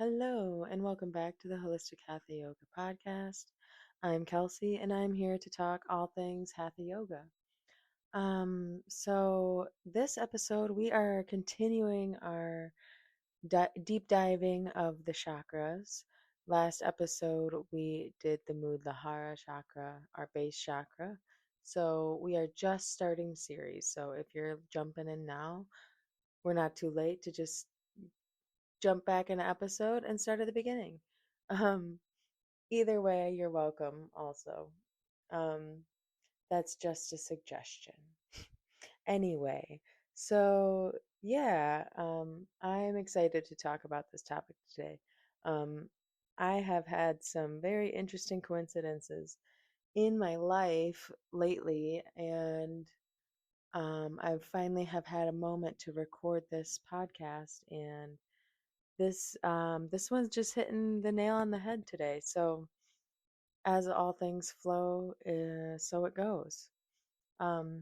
Hello, and welcome back to the Holistic Hatha Yoga podcast. I'm Kelsey, and I'm here to talk all things Hatha Yoga. So this episode, we are continuing our deep diving of the chakras. Last episode, we did the Muladhara chakra, our base chakra. So we are just starting the series. So if you're jumping in now, we're not too late to just jump back in an episode and start at the beginning. Um, Either way, you're welcome also. Um, that's just a suggestion. Anyway, so yeah, I'm excited to talk about this topic today. Um, I have had some very interesting coincidences in my life lately, and I finally have had a moment to record this podcast, and this one's just hitting the nail on the head today. So as all things flow, so it goes. Um,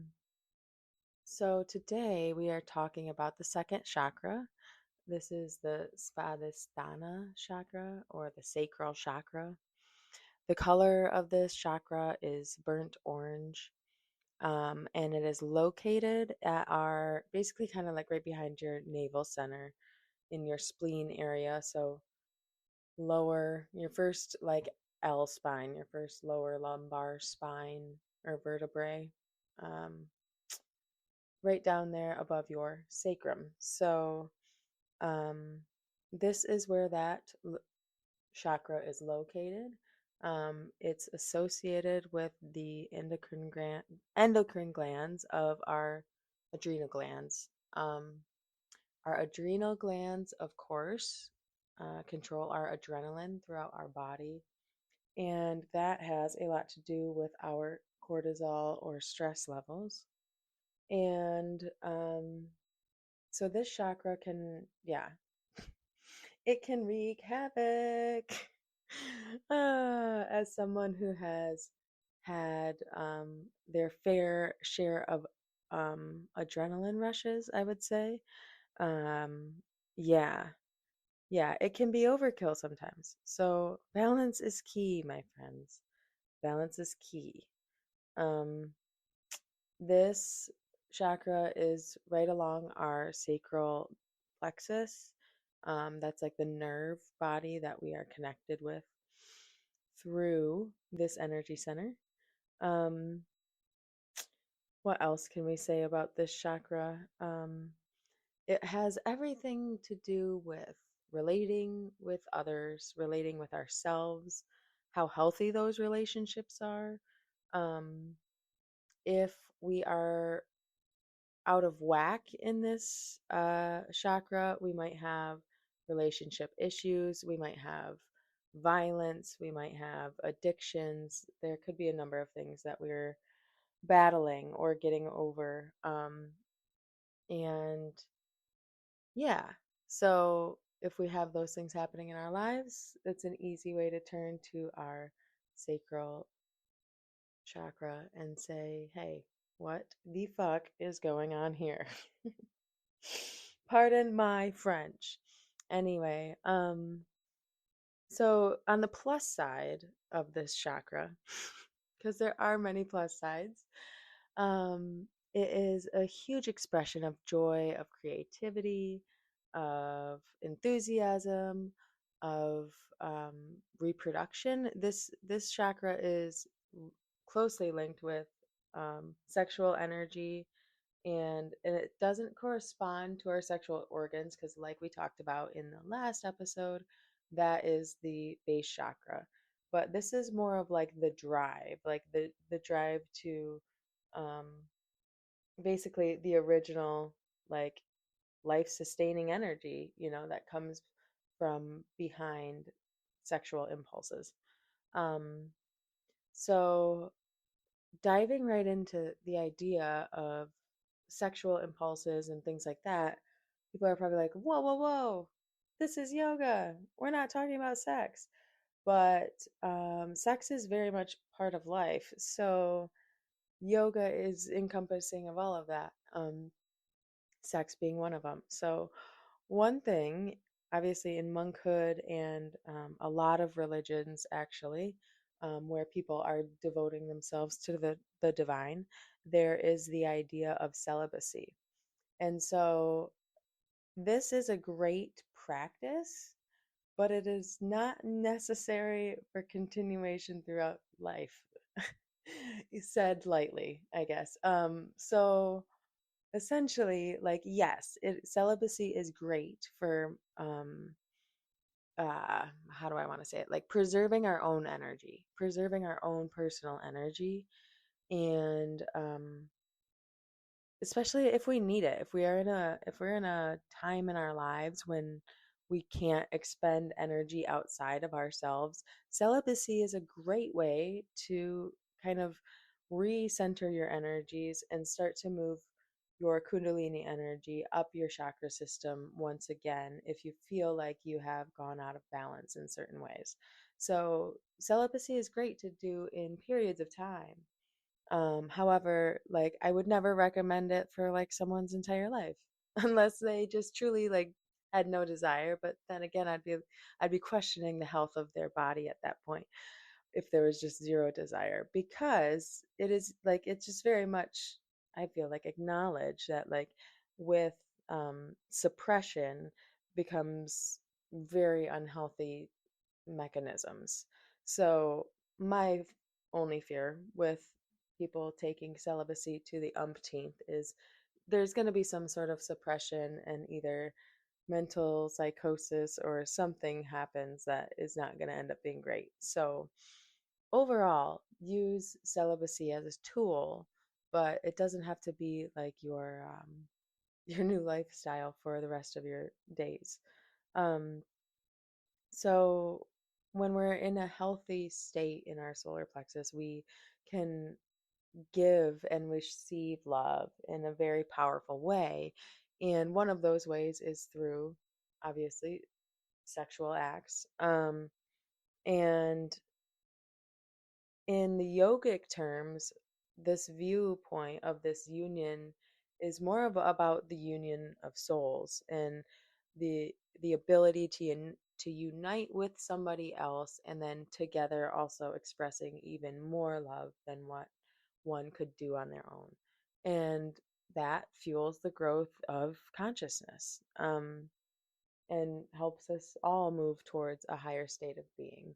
so today we are talking about the second chakra. This is the Svadisthana Chakra or the Sacral Chakra. The color of this chakra is burnt orange, and it is located at our basically kind of like right behind your navel center in your spleen area. So lower, your first like L spine, your first lower lumbar spine or vertebrae, um, right down there above your sacrum. So, um, this is where that chakra is located. It's associated with the endocrine glands of our adrenal glands. Our adrenal glands, of course, control our adrenaline throughout our body, and that has a lot to do with our cortisol or stress levels. And so this chakra can, yeah, it can wreak havoc. As someone who has had their fair share of adrenaline rushes, I would say, um, yeah, yeah, it can be overkill sometimes. So balance is key, my friends. Balance is key. Um, this chakra is right along our sacral plexus. That's like the nerve body that we are connected with through this energy center. Um, what else can we say about this chakra? It has everything to do with relating with others, relating with ourselves, how healthy those relationships are. Um, if we are out of whack in this chakra, we might have relationship issues, we might have violence, we might have addictions. There could be a number of things that we're battling or getting over. And yeah, so if we have those things happening in our lives, it's an easy way to turn to our sacral chakra and say, hey, what the fuck is going on here? Pardon my French. Anyway, so on the plus side of this chakra, because there are many plus sides, it is a huge expression of joy, of creativity, of enthusiasm, of reproduction. This chakra is closely linked with sexual energy, and it doesn't correspond to our sexual organs because, like we talked about in the last episode, that is the base chakra. But this is more of like the drive, like the drive to um basically the original like life sustaining energy, that comes from behind sexual impulses. um so diving right into the idea of sexual impulses and things like that, people are probably like, whoa, whoa, whoa, this is yoga. We're not talking about sex. But sex is very much part of life. So yoga is encompassing of all of that, sex being one of them. So, one thing obviously in monkhood and a lot of religions actually, where people are devoting themselves to the divine, there is the idea of celibacy. And so this is a great practice, but it is not necessary for continuation throughout life. Said lightly, I guess. So essentially, like, yes, celibacy is great for how do I want to say it? Like preserving our own energy, preserving our own personal energy, and especially if we need it, if we're in a time in our lives when we can't expend energy outside of ourselves, celibacy is a great way to kind of recenter your energies and start to move your kundalini energy up your chakra system once again if you feel like you have gone out of balance in certain ways. So celibacy is great to do in periods of time. However, like I would never recommend it for like someone's entire life unless they just truly like had no desire. But then again, I'd be questioning the health of their body at that point if there was just zero desire, because it is like it's just very much, I feel like, acknowledge that like with suppression becomes very unhealthy mechanisms. So, my only fear with people taking celibacy to the umpteenth is there's going to be some sort of suppression and either mental psychosis or something happens that is not going to end up being great. So, overall, use celibacy as a tool, but it doesn't have to be like your new lifestyle for the rest of your days. Um, so when we're in a healthy state in our solar plexus, we can give and receive love in a very powerful way. And one of those ways is through, obviously, sexual acts. And in the yogic terms, this viewpoint of this union is more about the union of souls and the ability to unite with somebody else, and then together also expressing even more love than what one could do on their own. And that fuels the growth of consciousness, and helps us all move towards a higher state of being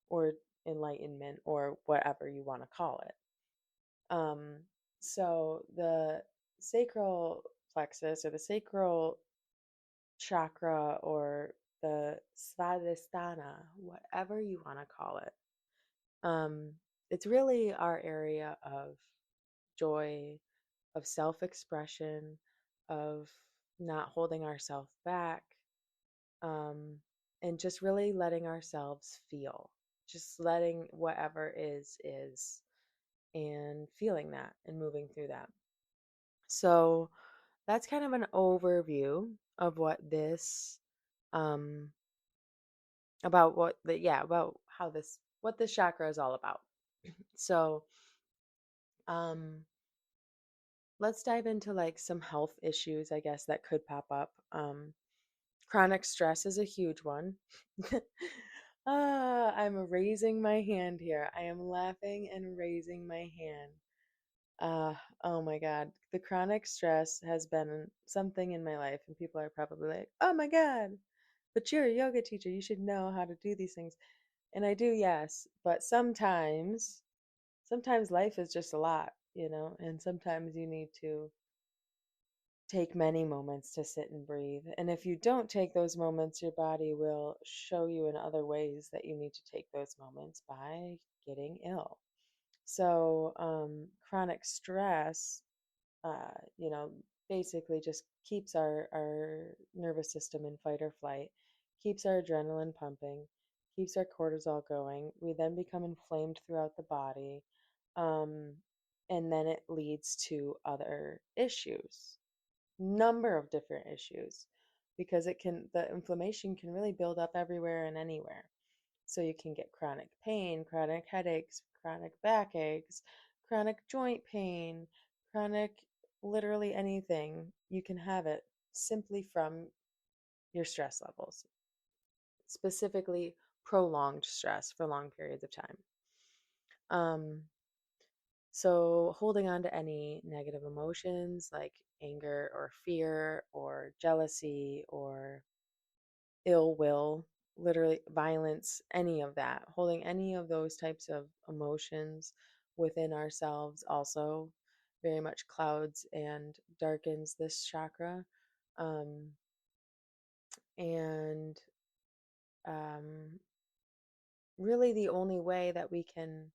or enlightenment or whatever you want to call it. Um, so the sacral plexus or the sacral chakra or the Svadisthana, whatever you want to call it, um, it's really our area of joy, of self expression, of not holding ourselves back, um, and just really letting ourselves feel, just letting whatever is, and feeling that and moving through that. So that's kind of an overview of what this, um, about what the, yeah, about how this, what this chakra is all about. So, um, let's dive into like some health issues, I guess, that could pop up. Chronic stress is a huge one. I'm raising my hand here. I am laughing and raising my hand. Oh my God. The chronic stress has been something in my life, and people are probably like, oh my God, but you're a yoga teacher. You should know how to do these things. And I do, yes. But sometimes life is just a lot, and sometimes you need to take many moments to sit and breathe. And if you don't take those moments, your body will show you in other ways that you need to take those moments by getting ill. So, chronic stress, you know, basically just keeps our nervous system in fight or flight, keeps our adrenaline pumping, keeps our cortisol going. We then become inflamed throughout the body, um, and then it leads to other issues, number of different issues, because the inflammation can really build up everywhere and anywhere. So you can get chronic pain, chronic headaches, chronic backaches, chronic joint pain, chronic literally anything. You can have it simply from your stress levels. specifically prolonged stress for long periods of time. Um, so, holding on to any negative emotions like anger or fear or jealousy or ill will, literally violence, any of that, holding any of those types of emotions within ourselves also very much clouds and darkens this chakra. Um, and really, the only way that we can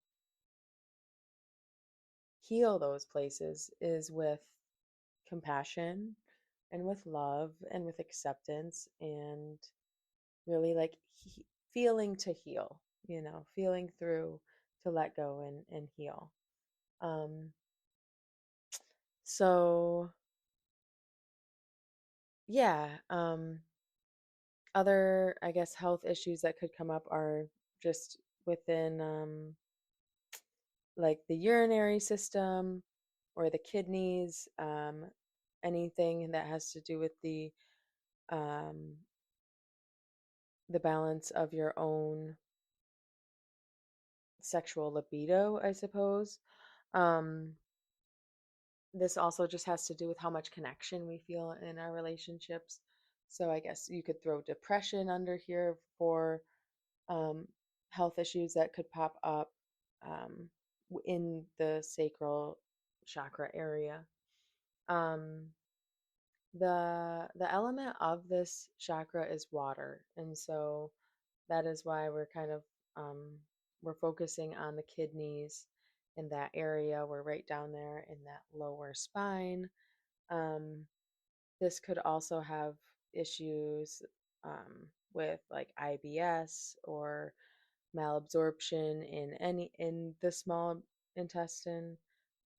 heal those places is with compassion and with love and with acceptance and really like feeling to heal, feeling through to let go and heal. Um, so, yeah, other, I guess, health issues that could come up are just within like the urinary system or the kidneys, anything that has to do with um, the balance of your own sexual libido, I suppose. Um, this also just has to do with how much connection we feel in our relationships. So I guess you could throw depression under here for um, health issues that could pop up um, in the sacral chakra area. Um, the element of this chakra is water, and so that is why we're kind of um, we're focusing on the kidneys in that area. We're right down there in that lower spine. Um, this could also have issues with like IBS or malabsorption in the small intestine.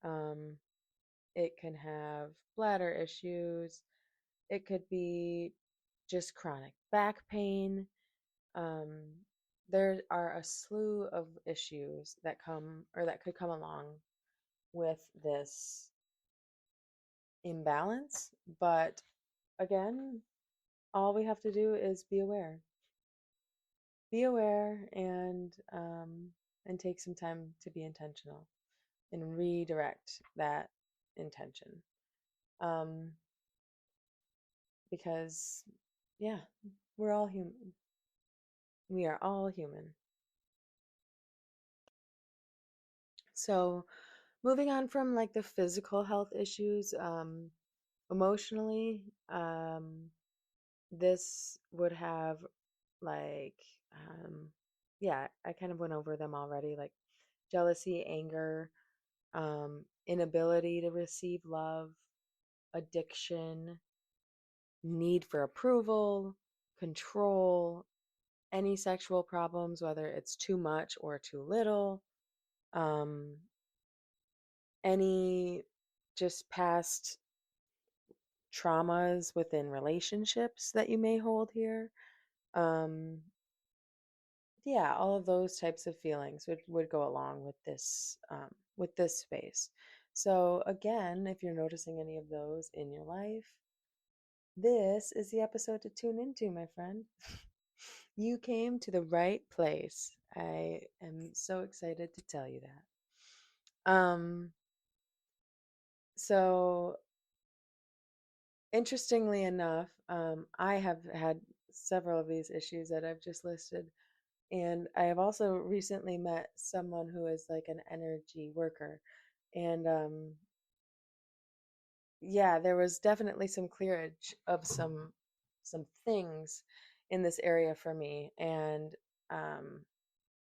Um, it can have bladder issues. It could be just chronic back pain. Um, there are a slew of issues that come or that could come along with this imbalance. But again, all we have to do is be aware. Be aware and take some time to be intentional and redirect that intention. Um, because yeah, we're all human. We are all human. So, moving on from like the physical health issues, emotionally, this would have like, um, yeah, I kind of went over them already, like jealousy, anger, inability to receive love, addiction, need for approval, control, any sexual problems, whether it's too much or too little, um, any just past traumas within relationships that you may hold here. Um, yeah, all of those types of feelings would go along with this space. So again, if you're noticing any of those in your life, this is the episode to tune into, my friend. You came to the right place. I am so excited to tell you that. So interestingly enough, I have had several of these issues that I've just listed. And I have also recently met someone who is like an energy worker. And yeah, there was definitely some clearage of some things in this area for me. And um,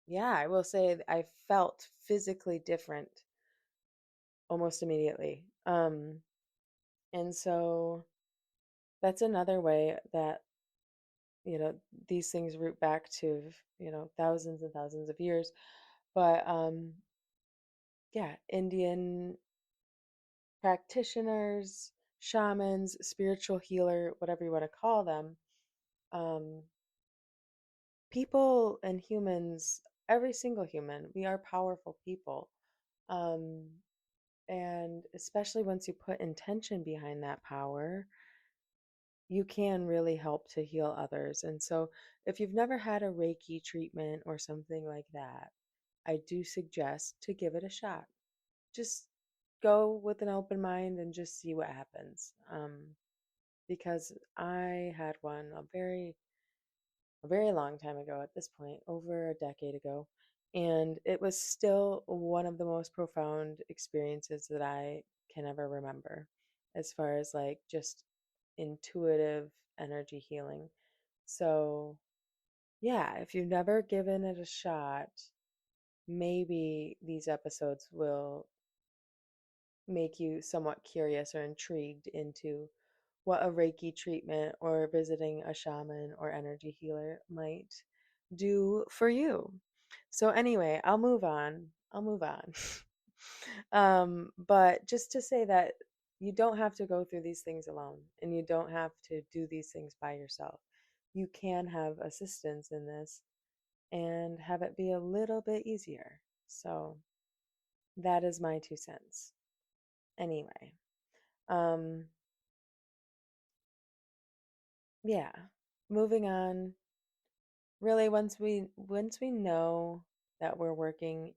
yeah, I will say I felt physically different almost immediately. And so that's another way that, these things root back to, thousands and thousands of years. But yeah, Indian practitioners, shamans, spiritual healer, whatever you want to call them, um, people and humans, every single human, we are powerful people. Um, and especially once you put intention behind that power, you can really help to heal others. And so, if you've never had a Reiki treatment or something like that, I do suggest to give it a shot. Just go with an open mind and just see what happens. Because I had one a very long time ago at this point, over a decade ago, and it was still one of the most profound experiences that I can ever remember, as far as like just intuitive energy healing. So, yeah, if you've never given it a shot, maybe these episodes will make you somewhat curious or intrigued into what a Reiki treatment or visiting a shaman or energy healer might do for you. So, anyway, I'll move on. I'll move on. But just to say that you don't have to go through these things alone and you don't have to do these things by yourself. You can have assistance in this and have it be a little bit easier. So, that is my 2 cents. Anyway, um, yeah, moving on. Really, once we know that we're working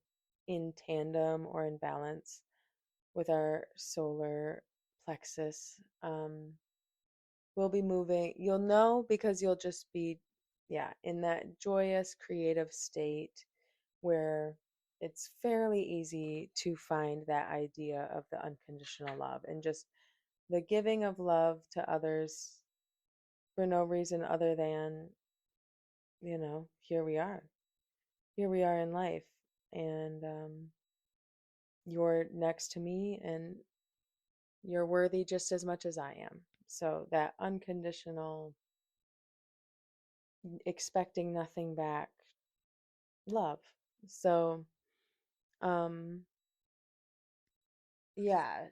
in tandem or in balance with our solar plexus, we'll be moving. You'll know because you'll just be, yeah, in that joyous, creative state where it's fairly easy to find that idea of the unconditional love and just the giving of love to others for no reason other than, here we are. Here we are in life. And you're next to me and you're worthy just as much as I am. So that unconditional, expecting nothing back love. So, um, yeah,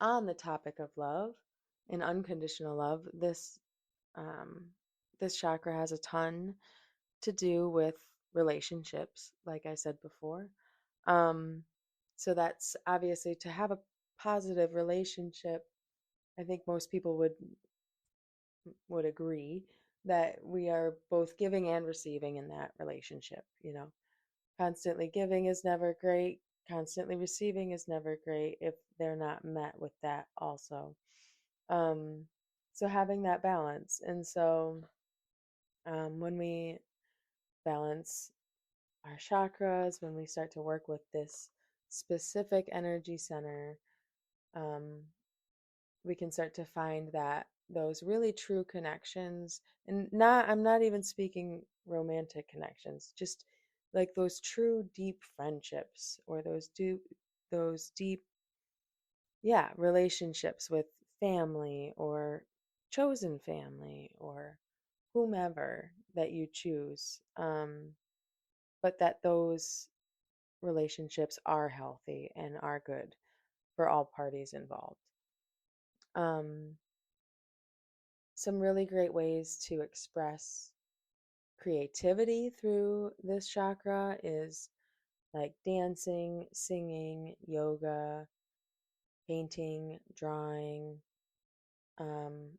on the topic of love and unconditional love, um, this chakra has a ton to do with relationships, like I said before. Um, so that's obviously to have a positive relationship. I think most people would agree that we are both giving and receiving in that relationship. Constantly giving is never great. Constantly receiving is never great if they're not met with that also. Um, so having that balance. And so when we balance our chakras, when we start to work with this specific energy center, um, we can start to find that those really true connections, and I'm not even speaking romantic connections, just like those true deep friendships or those deep, yeah, relationships with family or chosen family or whomever that you choose, but that those relationships are healthy and are good for all parties involved. Um, some really great ways to express creativity through this chakra is like dancing, singing, yoga, painting, drawing, um,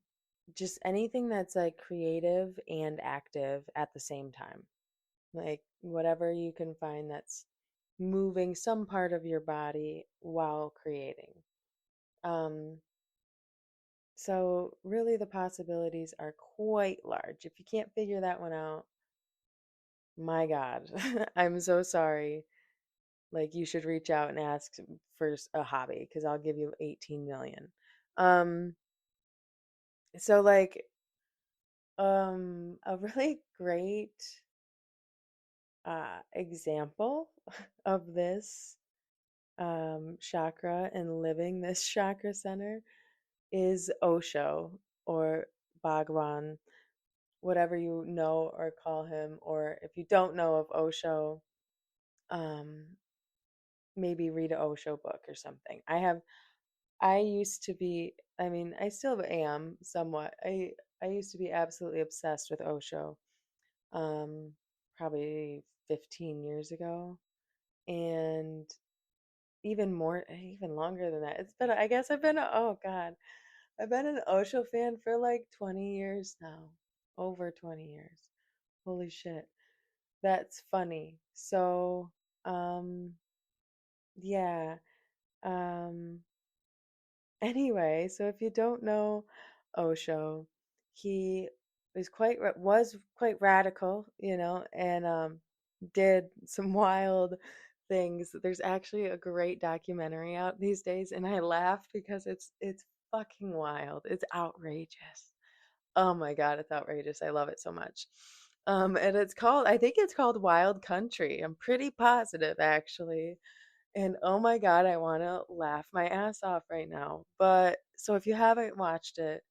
just anything that's like creative and active at the same time. Like whatever you can find that's moving some part of your body while creating. Um, so, really, the possibilities are quite large. If you can't figure that one out, my God, I'm so sorry. Like, you should reach out and ask for a hobby because I'll give you 18 million. Um, so, like, a really great example of this chakra and living this chakra center is Osho or Bhagwan, whatever you know or call him, or if you don't know of Osho, um, maybe read an Osho book or something. I used to be, I mean, I still am somewhat. I used to be absolutely obsessed with Osho, um, probably 15 years ago, and even more, even longer than that. I guess I've been, oh God, I've been an Osho fan for like 20 years now. Over 20 years. Holy shit. That's funny. So, um, yeah. Um, anyway, so if you don't know Osho, he was quite radical, and did some wild things. There's actually a great documentary out these days, and I laugh because it's fucking wild. It's outrageous. Oh my God, it's outrageous. I love it so much. And I think it's called Wild Country. I'm pretty positive actually. And oh my God, I want to laugh my ass off right now. But so if you haven't watched it,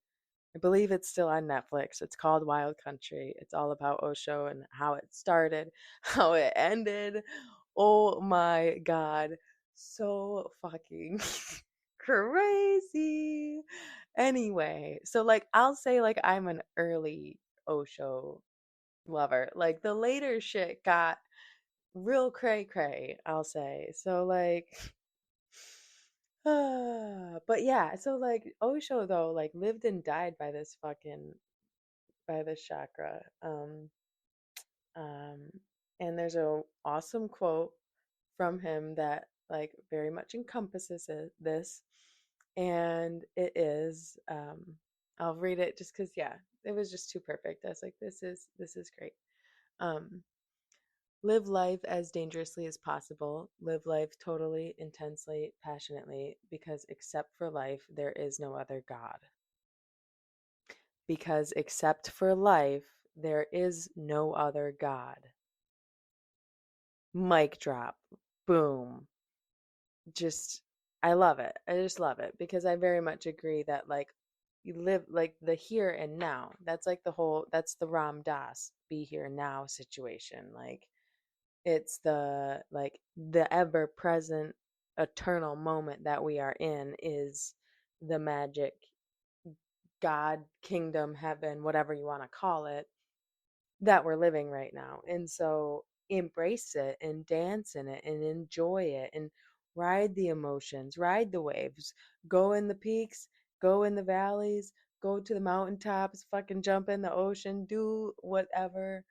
I believe it's still on Netflix. It's called Wild Country. It's all about Osho and how it started, how it ended. Oh my God. So fucking crazy. Anyway, so like I'll say like I'm an early Osho lover. Like the later shit got real cray cray, I'll say. So like but yeah, so like Osho though like lived and died by this chakra. Um and there's a awesome quote from him that like very much encompasses this, and it is I'll read it just because yeah, it was just too perfect. I was like, this is great. um Live life as dangerously as possible. Live life totally, intensely, passionately, because except for life, there is no other God. Because except for life, there is no other God. Mic drop. Boom. Just, I love it. I just love it because I very much agree that, like, you live like the here and now. That's the Ram Dass be here now situation. Like, it's the ever present eternal moment that we are in is the magic God, kingdom, heaven, whatever you want to call it, that we're living right now. And so embrace it and dance in it and enjoy it and ride the emotions, ride the waves, go in the peaks, go in the valleys, go to the mountaintops, fucking jump in the ocean, do whatever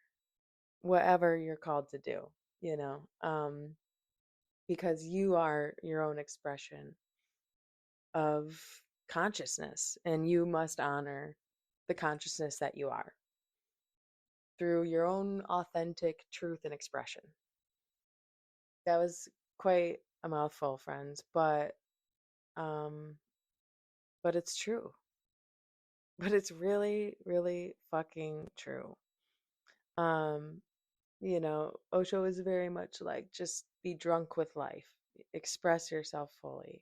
you're called to do, you know. Because you are your own expression of consciousness and you must honor the consciousness that you are through your own authentic truth and expression. That was quite a mouthful, friends, um but it's true. But it's really really fucking true. um Osho is very much like just be drunk with life, express yourself fully,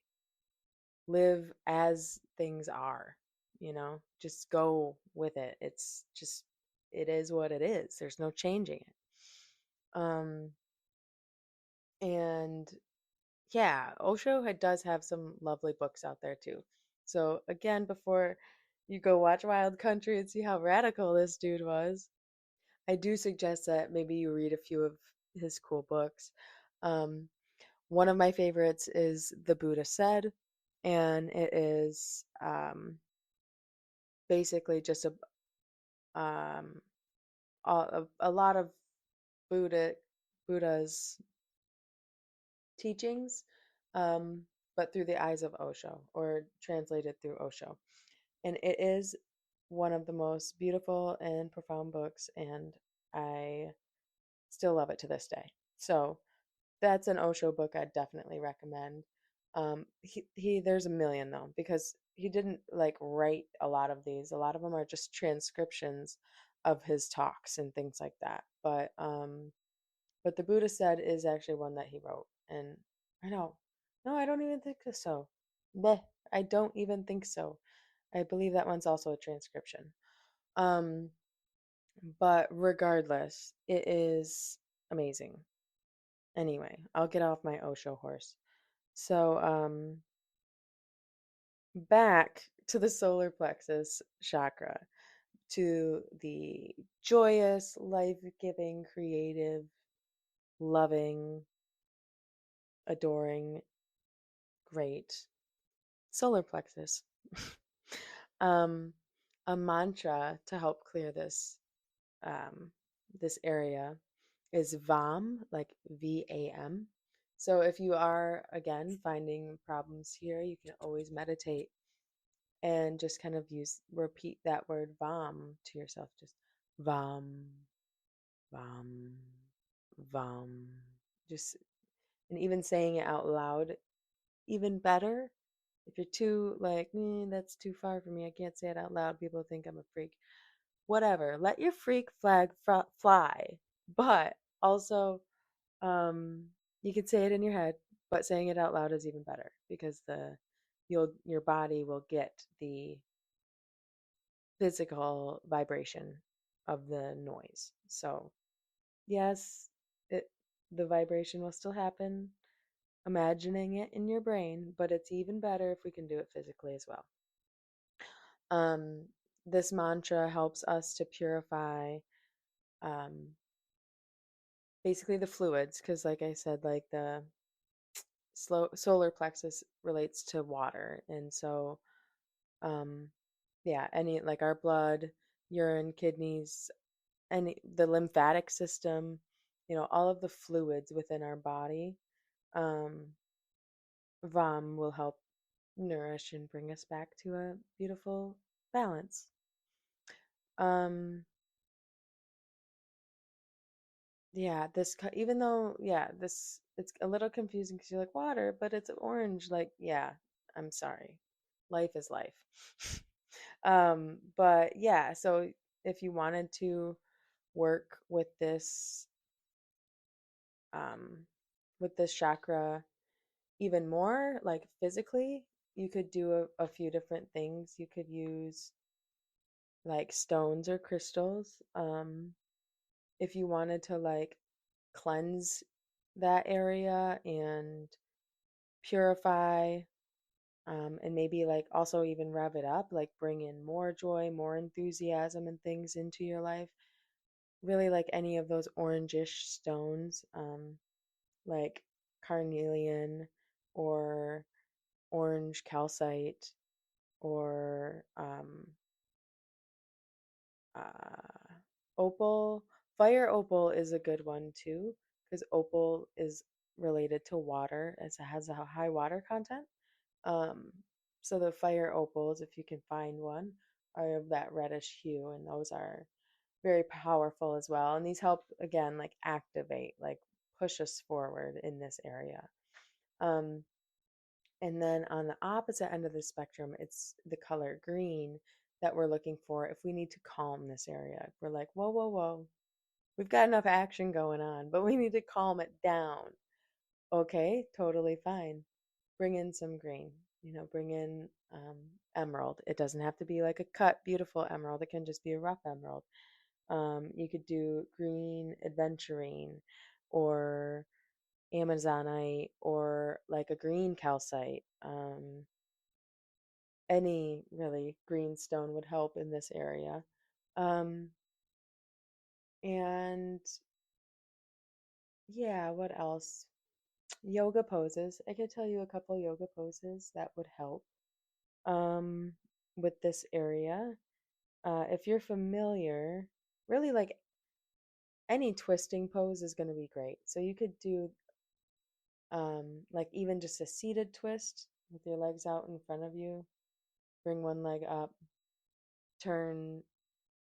live as things are, just go with it. It's just, it is what it is. There's no changing it. Um, and yeah, does have some lovely books out there too. So again, before you go watch Wild Country and see how radical this dude was, I do suggest that maybe you read a few of his cool books. Um, One of my favorites is The Buddha Said, and it is basically just um, a lot of Buddha Buddha's teachings, um, but through the eyes of Osho, or translated through Osho. And it is one of the most beautiful and profound books, and I still love it to this day. So that's an Osho book I'd definitely recommend. He there's a million though, because he didn't like write a lot of these. A lot of them are just transcriptions of his talks and things like that. But the Buddha Said is actually one that he wrote, and I know, no, I don't even think so. Bleh, I don't even think so. I believe that one's also a transcription. Um, but regardless, it is amazing. Anyway, I'll get off my Osho horse. So, back to the solar plexus chakra, to the joyous, life giving, creative, loving, adoring, great solar plexus. Um, a mantra to help clear um, this area is VAM, like VAM. So if you are again finding problems here, you can always meditate and just kind of repeat that word VAM to yourself. Just VAM, VAM, VAM. Just and even saying it out loud, even better. If you're too like, that's too far for me, I can't say it out loud, people think I'm a freak. Whatever, let your freak flag fly. But also, um, you could say it in your head, but saying it out loud is even better because your body will get the physical vibration of the noise. So yes, it the vibration will still happen, imagining it in your brain, but it's even better if we can do it physically as well. Um, this mantra helps us to purify um, basically the fluids, because, like I said, like the solar plexus relates to water, and so um, yeah, any like our blood, urine, kidneys, any the lymphatic system, all of the fluids within our body. Um, VAM will help nourish and bring us back to a beautiful balance. Um, yeah, even though, yeah, this it's a little confusing because you're like water, but it's orange. Like, yeah, I'm sorry. Life is life. But yeah, so if you wanted to work um, with this chakra even more, like physically, you could do a few different things. You could use like stones or crystals. If you wanted to like cleanse that area and purify, and maybe like also even rev it up, like bring in more joy, more enthusiasm and things into your life. Really like any of those orangish stones, like carnelian or orange calcite or uh, opal. Fire opal is a good one too, because opal is related to water as it has a high water content. Um, so the fire opals, if you can find one, are of that reddish hue, and those are very powerful as well. And these help again, like activate, like push us forward in this area. Um, and then on the opposite end of the spectrum, it's the color green that we're looking for if we need to calm this area. If we're like, whoa, whoa, whoa, we've got enough action going on, but we need to calm it down. Okay, totally fine. Bring in some green, bring in emerald. It doesn't have to be like a cut, beautiful emerald, it can just be a rough emerald. You could do green aventurine or amazonite or like a green calcite. Any really green stone would help in this area. Um, and yeah, what else? Yoga poses. I could tell you a couple yoga poses that would help um, with this area. If you're familiar, really like any twisting pose is going to be great. So you could do like even just a seated twist with your legs out in front of you. Bring one leg up, turn,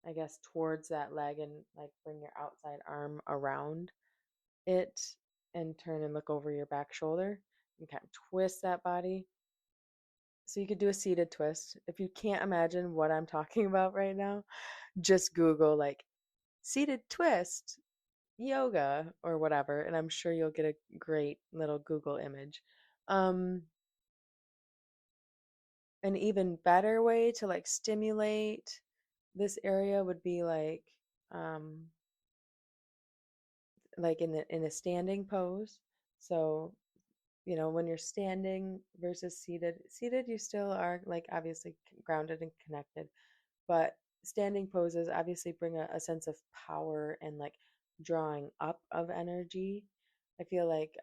I guess, towards that leg and like bring your outside arm around it and turn and look over your back shoulder and kind of twist that body. So you could do a seated twist. If you can't imagine what I'm talking about right now, just Google like seated twist yoga or whatever, and I'm sure you'll get a great little Google image. Um, an even better way to like stimulate this area would be um like in a standing pose. So, when you're standing versus seated you still are like obviously grounded and connected, but standing poses obviously bring a sense of power and like drawing up of energy. I feel like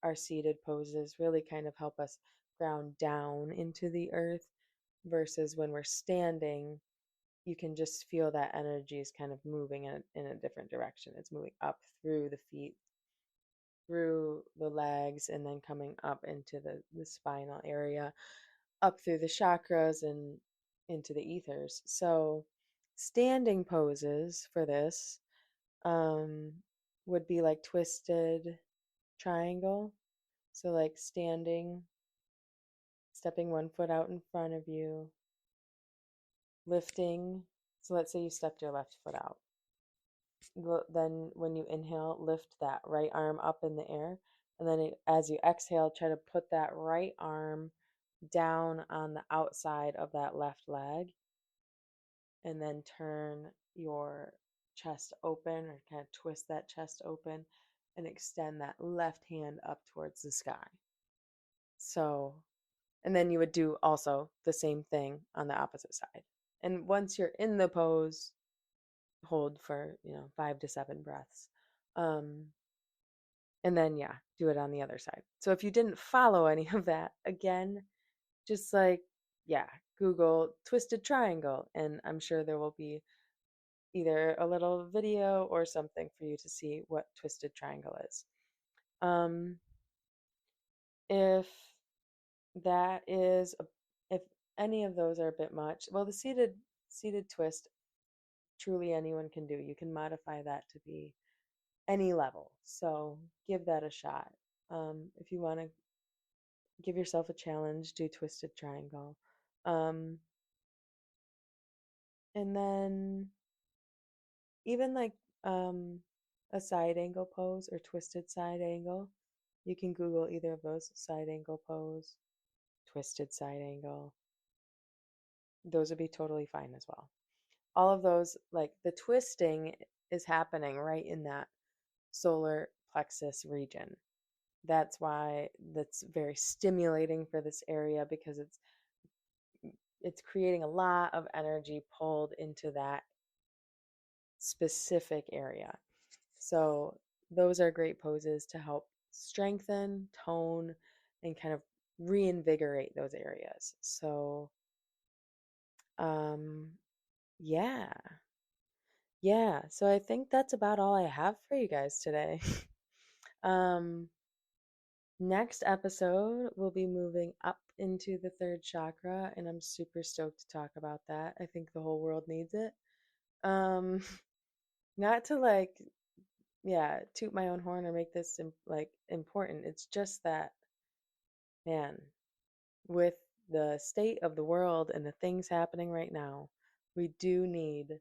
our seated poses really kind of help us ground down into the earth, versus when we're standing, you can just feel that energy is kind of moving in a different direction. It's moving up through the feet, through the legs, and then coming up into the spinal area, up through the chakras and into the ethers. So, standing poses for this um, would be like twisted triangle. So, like standing, stepping one foot out in front of you, lifting. So, let's say you stepped your left foot out. Then, when you inhale, lift that right arm up in the air. And then, as you exhale, try to put that right arm down on the outside of that left leg. And then turn your chest open, or kind of twist that chest open and extend that left hand up towards the sky. So, and then you would do also the same thing on the opposite side. And once you're in the pose, hold for, 5 to 7 breaths. And then, yeah, do it on the other side. So if you didn't follow any of that, again, just like, yeah, Google twisted triangle, and I'm sure there will be either a little video or something for you to see what twisted triangle is. Um, if that is, if any of those are a bit much, well, the seated twist, truly anyone can do. You can modify that to be any level. So give that a shot. If you want to give yourself a challenge, do twisted triangle. Um, and then even like a side angle pose or twisted side angle. You can Google either of those, side angle pose, twisted side angle. Those would be totally fine as well. All of those, like the twisting is happening right in that solar plexus region. That's why that's very stimulating for this area, because it's creating a lot of energy pulled into that specific area. So those are great poses to help strengthen, tone, and kind of reinvigorate those areas. So, um, yeah. Yeah. So I think that's about all I have for you guys today. um, Next episode, we'll be moving up into the third chakra, and I'm super stoked to talk about that. I think the whole world needs it. Um, Not to like, yeah, toot my own horn or make this like important. It's just that, man, with the state of the world and the things happening right now, we do need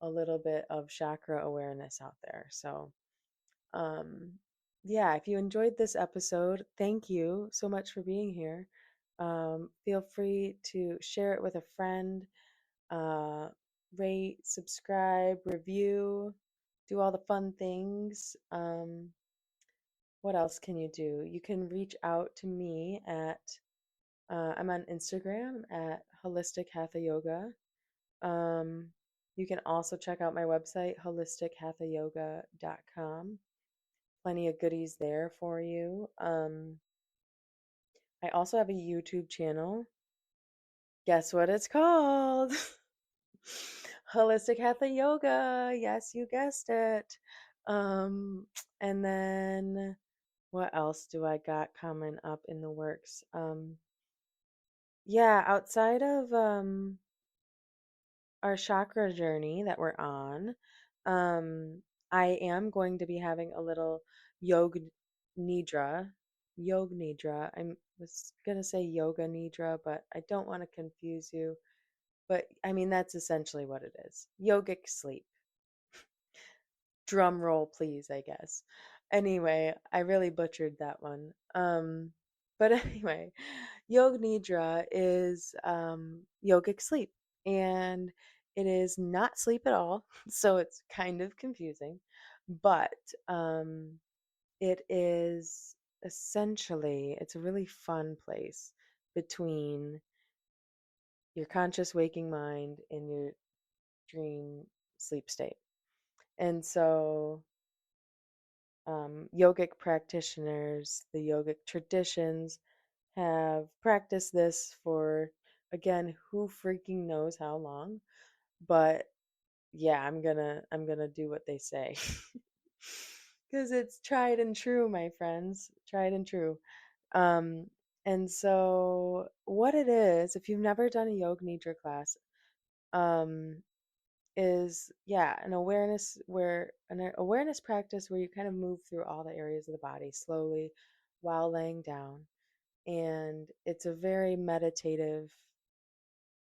a little bit of chakra awareness out there. So, um, yeah, if you enjoyed this episode, thank you so much for being here. Feel free to share it with a friend, uh, rate, subscribe, review, do all the fun things. What else can you do? You can reach out to me at I'm on Instagram at Holistic Hatha Yoga. Um, you can also check out my website, holistichathayoga.com. Plenty of goodies there for you. I also have a YouTube channel. Guess what it's called? Holistic Hatha Yoga. Yes, you guessed it. Um, and then what else do I got coming up in the works? Yeah, outside of our chakra journey that we're on, um, I am going to be having a little yoga nidra. Yoga nidra. I was gonna say yoga nidra, but I don't want to confuse you. But I mean, that's essentially what it is. Yogic sleep. Drum roll, please, I guess. Anyway, I really butchered that one. But anyway, Yoga Nidra is yogic sleep, and it is not sleep at all, so it's kind of confusing. But it is essentially, it's a really fun place between your conscious waking mind and your dream sleep state. And so yogic practitioners, the yogic traditions have practiced this for Again, who freaking knows how long? But yeah, I'm gonna do what they say. Because it's tried and true, my friends. Tried and true. Um, and so what it is, if you've never done a yoga nidra class, um, is yeah, an awareness practice where you kind of move through all the areas of the body slowly while laying down. And it's a very meditative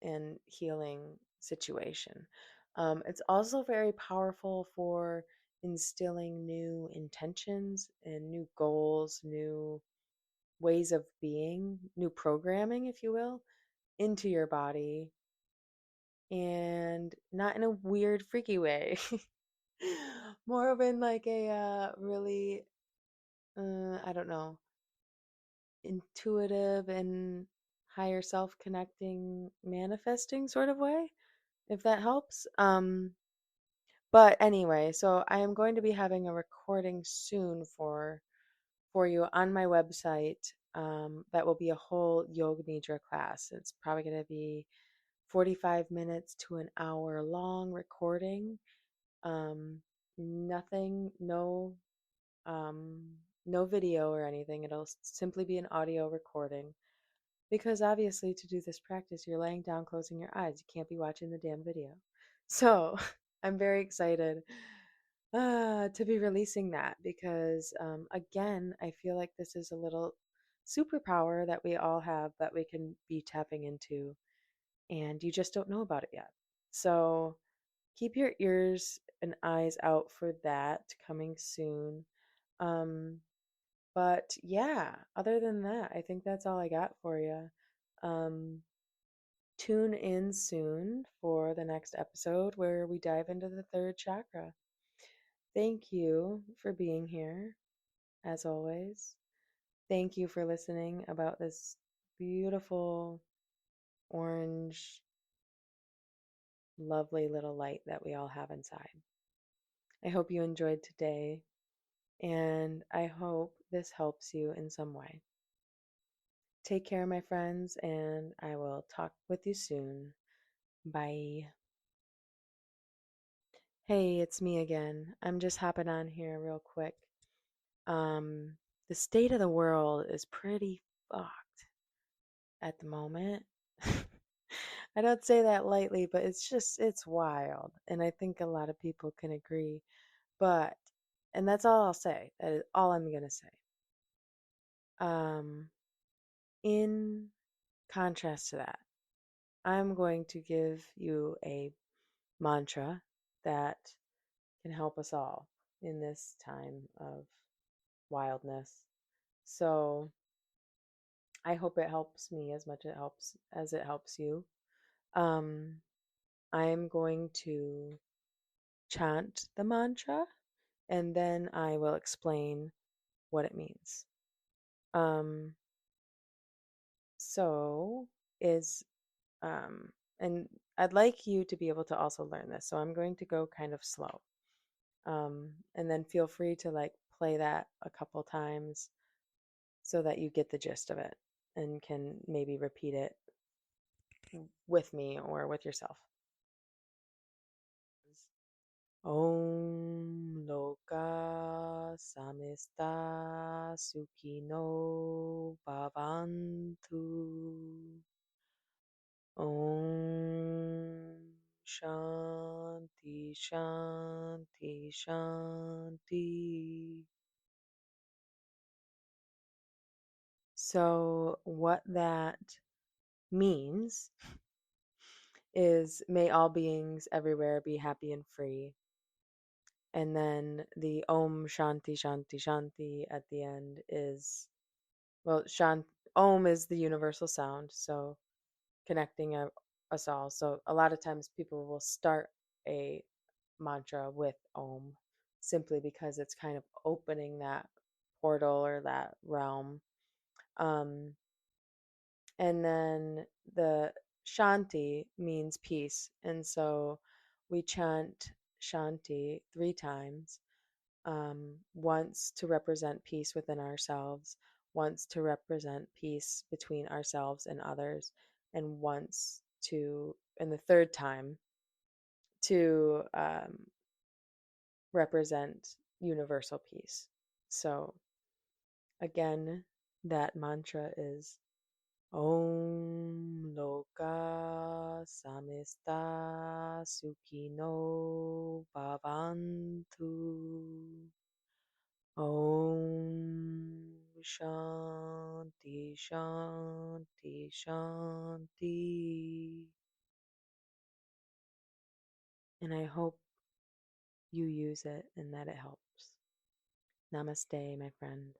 and healing situation. It's also very powerful for instilling new intentions and new goals, new ways of being, new programming, if you will, into your body, and not in a weird, freaky way. More of in like a really, I don't know, intuitive and higher self connecting, manifesting sort of way, if that helps. But anyway, so I am going to be having a recording soon for you on my website. That will be a whole yoga nidra class. It's probably going to be 45 minutes to an hour long recording. Um, nothing, um, no video or anything. It'll simply be an audio recording. Because obviously, to do this practice, you're laying down, closing your eyes. You can't be watching the damn video. So I'm very excited to be releasing that because, again, I feel like this is a little superpower that we all have that we can be tapping into, and you just don't know about it yet. So keep your ears and eyes out for that coming soon. Um, but yeah, other than that, I think that's all I got for you. Um, Tune in soon for the next episode where we dive into the third chakra. Thank you for being here, as always. Thank you for listening about this beautiful orange, lovely little light that we all have inside. I hope you enjoyed today, and I hope this helps you in some way. Take care, my friends, and I will talk with you soon. Bye. Hey, it's me again. I'm just hopping on here real quick. Um, the state of the world is pretty fucked at the moment. I don't say that lightly, but it's wild. And I think a lot of people can agree. But, and that's all I'll say. That is all I'm going to say. Um, in contrast to that, I'm going to give you a mantra that can help us all in this time of wildness. So I hope it helps me as much as it helps you. Um, I'm going to chant the mantra and then I will explain what it means. Um, so is um, and I'd like you to be able to also learn this. So I'm going to go kind of slow. And then feel free to like play that a couple times so that you get the gist of it and can maybe repeat it with me or with yourself. Om Lokah Samastah Sukino Bhavantu. Om Shanti Shanti Shanti. So, what that means is may all beings everywhere be happy and free. And then the Om Shanti Shanti Shanti at the end is, well, Om is the universal sound, so connecting us all. So a lot of times people will start a mantra with Om simply because it's kind of opening that portal or that realm. Um, and then the Shanti means peace. And so we chant Shanti 3 times, once to represent peace within ourselves, once to represent peace between ourselves and others, and once to, and the third time to represent universal peace. So, again, that mantra is Om Lokah Samastah Sukino Bhavantu. Om Shanti Shanti Shanti. And I hope you use it and that it helps. Namaste, my friend.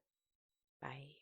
Bye.